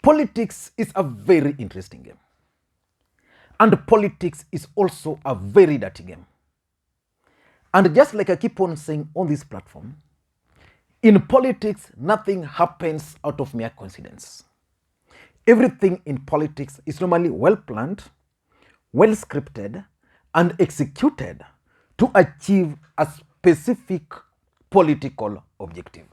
Politics is a very interesting game. And politics is also a very dirty game. And just like I keep on saying on this platform, in politics, nothing happens out of mere coincidence. Everything in politics is normally well planned, well scripted, and executed to achieve a specific political objective.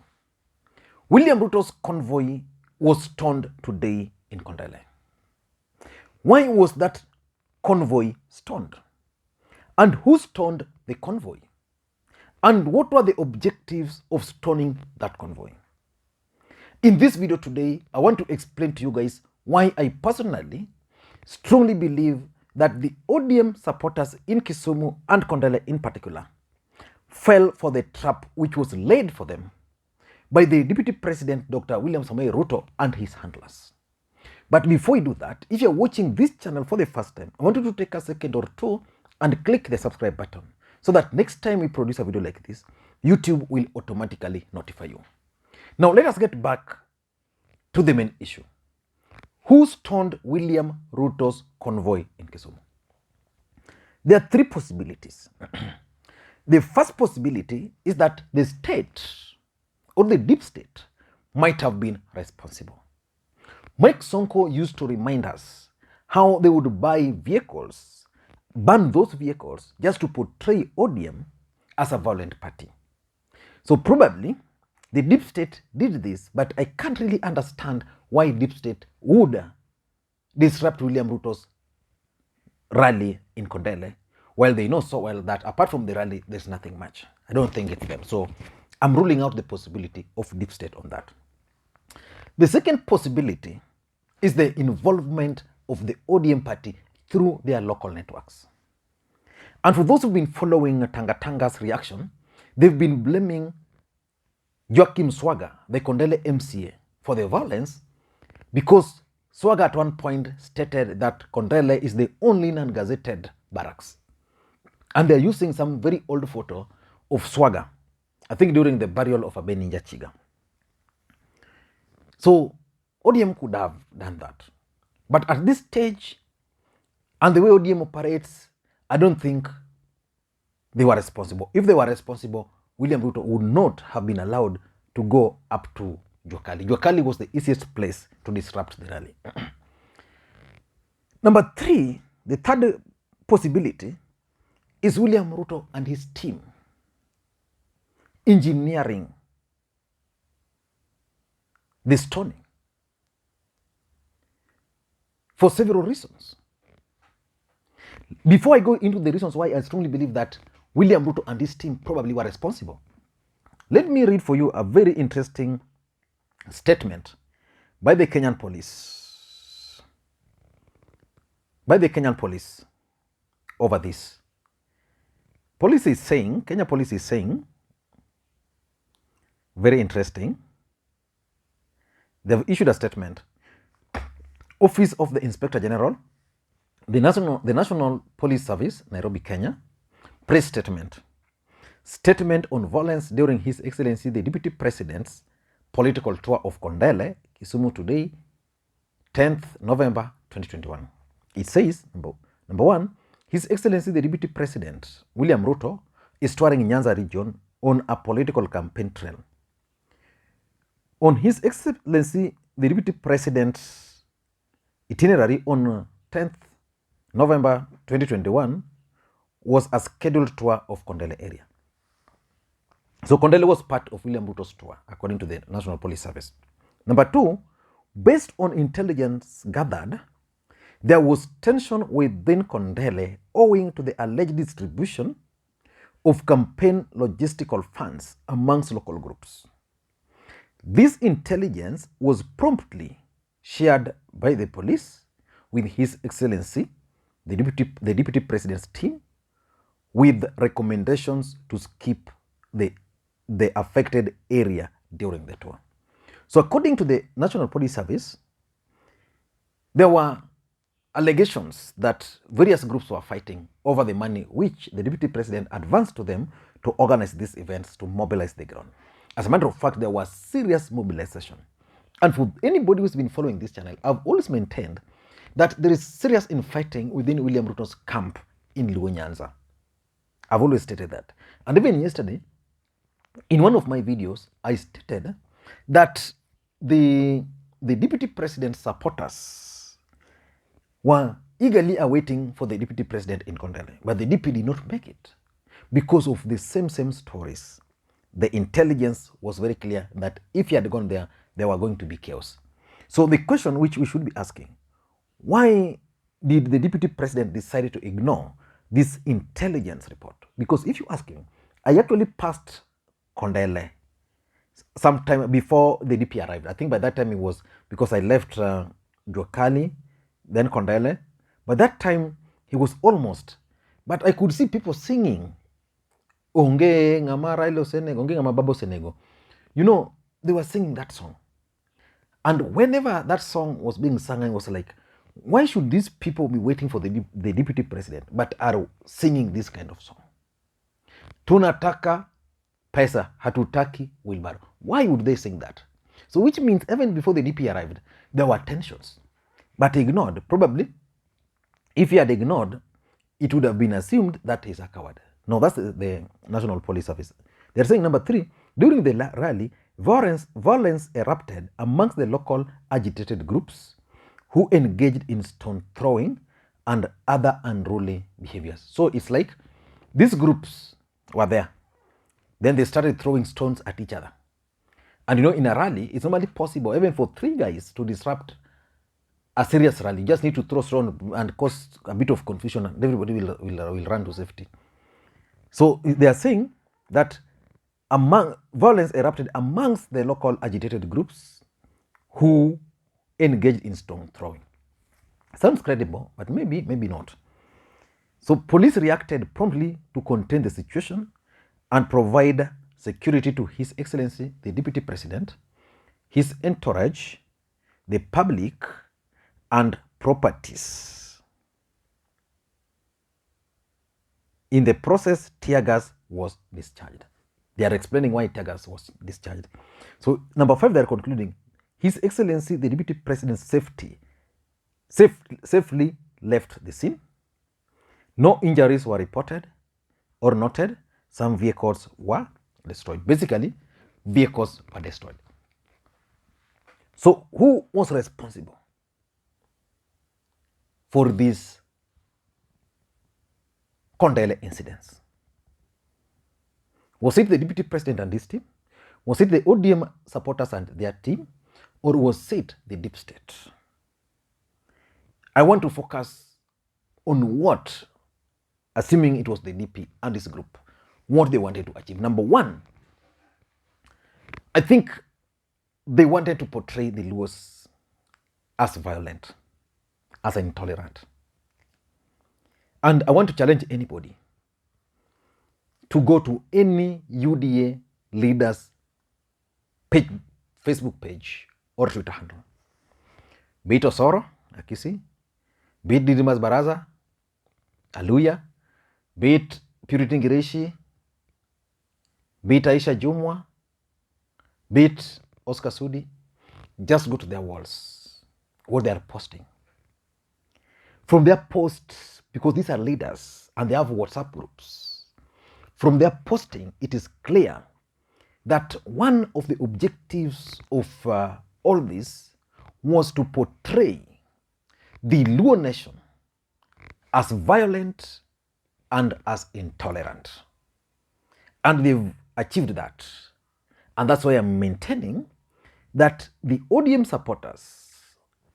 William Ruto's convoy was stoned today in Kondele. Why was that convoy stoned? And who stoned the convoy? And what were the objectives of stoning that convoy? In this video today, I want to explain to you guys why I personally strongly believe that the ODM supporters in Kisumu and Kondele in particular fell for the trap which was laid for them by the Deputy President Dr. William Samoei Ruto and his handlers. But before we do that, if you're watching this channel for the first time, I want you to take a second or two and click the subscribe button so that next time we produce a video like this, YouTube will automatically notify you. Now let us get back to the main issue. Who stoned William Ruto's convoy in Kisumu? There are three possibilities. The first possibility is that the state or the deep state might have been responsible. Mike Sonko used to remind us how they would buy vehicles, ban those vehicles just to portray ODM as a violent party. So probably the deep state did this, but I can't really understand why deep state would disrupt William Ruto's rally in Kondele, while they know so well that apart from the rally, there's nothing much. I don't think it's them. So I'm ruling out the possibility of deep state on that. The second possibility is the involvement of the ODM party through their local networks. And for those who've been following Tanga Tanga's reaction, they've been blaming Joachim Swaga, the Kondele MCA, for the violence because Swaga at one point stated that Kondele is the only non-gazetted barracks. And they're using some very old photo of Swaga, I think during the burial of Abeni Njachiga. So ODM could have done that. But at this stage, and the way ODM operates, I don't think they were responsible. If they were responsible, William Ruto would not have been allowed to go up to Juakali. Juakali was the easiest place to disrupt the rally. Number three, the third possibility is William Ruto and his team engineering the stoning for several reasons. Before I go into the reasons why I strongly believe that William Ruto and his team probably were responsible, let me read for you a very interesting statement by the Kenyan police. Over this. Kenya police is saying, very interesting, they've issued a statement. Office of the Inspector General, the National Police Service, Nairobi, Kenya, press statement. Statement on violence during His Excellency the Deputy President's political tour of Kondele, Kisumu today, 10th November 2021. It says, number one, His Excellency the Deputy President, William Ruto, is touring Nyanza region on a political campaign trail. On His Excellency the Deputy President's itinerary on 10th November 2021 was a scheduled tour of Kondele area. So Kondele was part of William Ruto's tour, according to the National Police Service. Number two, based on intelligence gathered, there was tension within Kondele owing to the alleged distribution of campaign logistical funds amongst local groups. This intelligence was promptly shared by the police with His Excellency, the Deputy President's team, with recommendations to skip the affected area during the tour. So according to the National Police Service, there were allegations that various groups were fighting over the money which the Deputy President advanced to them to organize these events, to mobilize the ground. As a matter of fact, there was serious mobilization. And for anybody who's been following this channel, I've always maintained that there is serious infighting within William Ruto's camp in Luo Nyanza. I've always stated that. And even yesterday, in one of my videos, I stated that the deputy president's supporters were eagerly awaiting for the deputy president in Kondele, but the DP did not make it because of the same stories. The intelligence was very clear that if he had gone there, there were going to be chaos. So the question which we should be asking, why did the deputy president decide to ignore this intelligence report? Because if you ask him, I actually passed Kondele sometime before the DP arrived. I think by that time it was because I left Juakali, then Kondele. By that time, he was almost. But I could see people singing, Onge ngama Raila Senego, Onge ngama Babo Senego. You know, they were singing that song. And whenever that song was being sung, I was like, why should these people be waiting for the deputy president, but are singing this kind of song? Tunataka pesa, hatutaki wheelbarrow. Why would they sing that? So which means even before the DP arrived, there were tensions, but ignored. Probably, if he had ignored, it would have been assumed that he's a coward. No, that's the National Police Service. They're saying number 3, during the rally, violence erupted amongst the local agitated groups who engaged in stone throwing and other unruly behaviors. So it's like these groups were there. Then they started throwing stones at each other. And you know, in a rally, it's normally possible even for 3 guys to disrupt a serious rally. You just need to throw stone and cause a bit of confusion, and everybody will run to safety. So they are saying that violence erupted amongst the local agitated groups who engaged in stone throwing. Sounds credible, but maybe not. So police reacted promptly to contain the situation and provide security to His Excellency, the Deputy President, his entourage, the public, and properties. In the process, tear gas was discharged. They are explaining why tear gas was discharged. So number 5, they are concluding, His Excellency, the Deputy President, safely left the scene. No injuries were reported or noted. Some vehicles were destroyed. Basically, vehicles were destroyed. So who was responsible for these Kondele incidents? Was it the Deputy President and his team? Was it the ODM supporters and their team? Or was it the deep state? I want to focus on what, assuming it was the DP and his group, what they wanted to achieve. Number 1, I think they wanted to portray the Luos as violent, as intolerant. And I want to challenge anybody to go to any UDA leaders page, Facebook page or Twitter handle. Be it Osoro, Akisi, be it Didimas Baraza, Aluya, be it Purity Ngireshi, be it Aisha Jumwa, be it Oscar Sudi, just go to their walls, what they are posting. From their posts, because these are leaders and they have WhatsApp groups, from their posting, it is clear that one of the objectives of all this was to portray the Luo nation as violent and as intolerant. And they've achieved that. And that's why I'm maintaining that the ODM supporters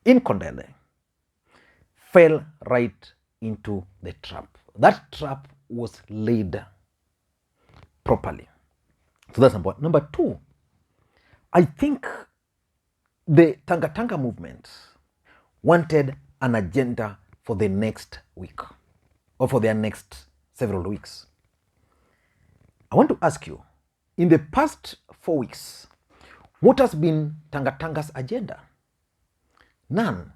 in Kondele fell right into the trap. That trap was laid properly. So that's number 1. Number 2, I think the Tanga movement wanted an agenda for the next week or for their next several weeks. I want to ask you, in the past 4 weeks, what has been Tanga's agenda? None.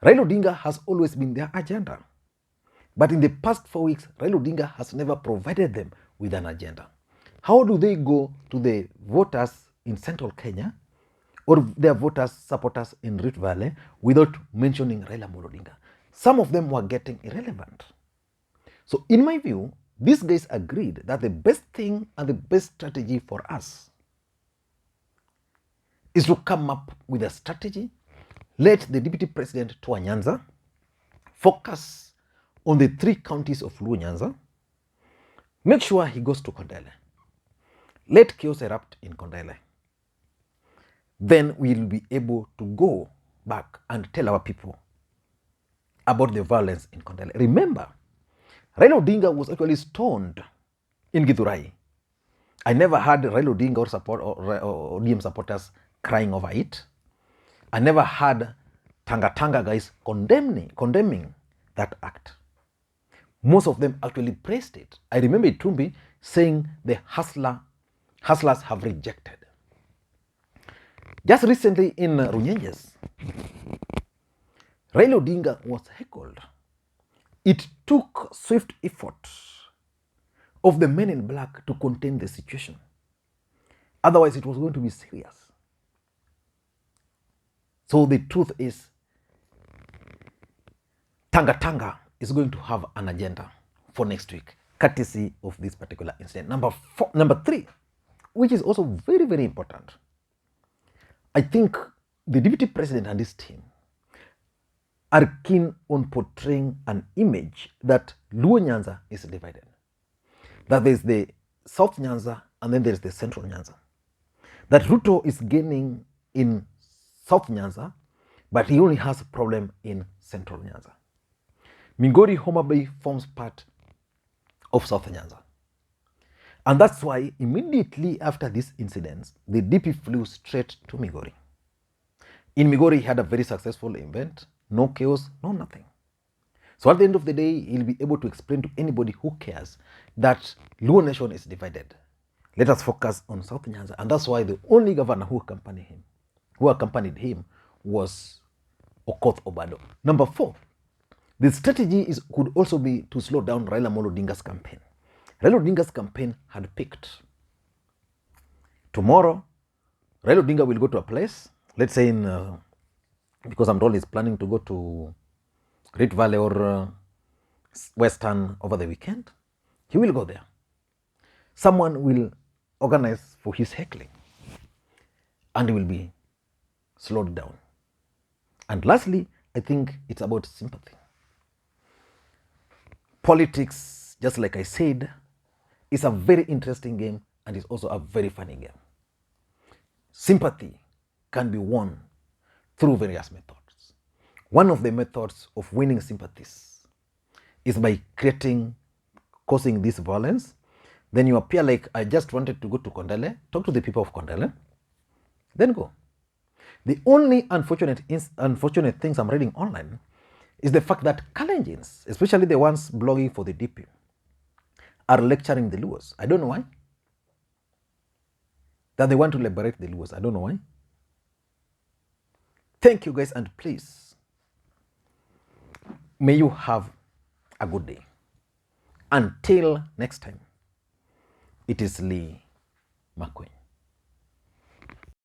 Raila Odinga has always been their agenda. But in the past 4 weeks, Raila Odinga has never provided them with an agenda. How do they go to the voters in central Kenya or their voters, supporters in Rift Valley without mentioning Raila Odinga. Some of them were getting irrelevant. So in my view, these guys agreed that the best thing and the best strategy for us is to come up with a strategy. Let the deputy president to Nyanza focus on the 3 counties of Luo Nyanza. Make sure he goes to Kondele. Let chaos erupt in Kondele. Then we'll be able to go back and tell our people about the violence in Kondele. Remember, Raila Odinga was actually stoned in Githurai. I never heard Raila Odinga or ODM supporters crying over it. I never heard Tanga guys condemning that act. Most of them actually praised it. I remember Itumbi saying the hustlers have rejected. Just recently in Runyenjes, Raila Odinga was heckled. It took swift effort of the men in black to contain the situation. Otherwise, it was going to be serious. So the truth is, Tanga is going to have an agenda for next week, courtesy of this particular incident. Number 3, which is also very, very important. I think the deputy president and his team are keen on portraying an image that Luo Nyanza is divided. That there's the South Nyanza and then there's the Central Nyanza. That Ruto is gaining in South Nyanza, but he only has a problem in Central Nyanza. Migori Homa Bay forms part of South Nyanza. And that's why immediately after these incidents, the DP flew straight to Migori. In Migori, he had a very successful event, no chaos, no nothing. So at the end of the day, he'll be able to explain to anybody who cares that Luo Nation is divided. Let us focus on South Nyanza. And that's why the only governor who accompanied him was Okoth Obado. Number 4, the strategy could also be to slow down Raila Odinga's campaign. Raila Odinga's campaign had peaked. Tomorrow, Raila Odinga will go to a place, let's say because I'm told he's planning to go to Rift Valley or Western over the weekend. He will go there. Someone will organize for his heckling and he will be slowed down. And lastly, I think it's about sympathy. Politics, just like I said, is a very interesting game and is also a very funny game. Sympathy can be won through various methods. One of the methods of winning sympathies is by causing this violence. Then you appear like, I just wanted to go to Kondele, talk to the people of Kondele, then go. The only unfortunate things I'm reading online is the fact that Kalenjins, especially the ones blogging for the DP, are lecturing the Luos. I don't know why. That they want to liberate the Luos. I don't know why. Thank you guys, and please, may you have a good day. Until next time, it is Lee Makwiny.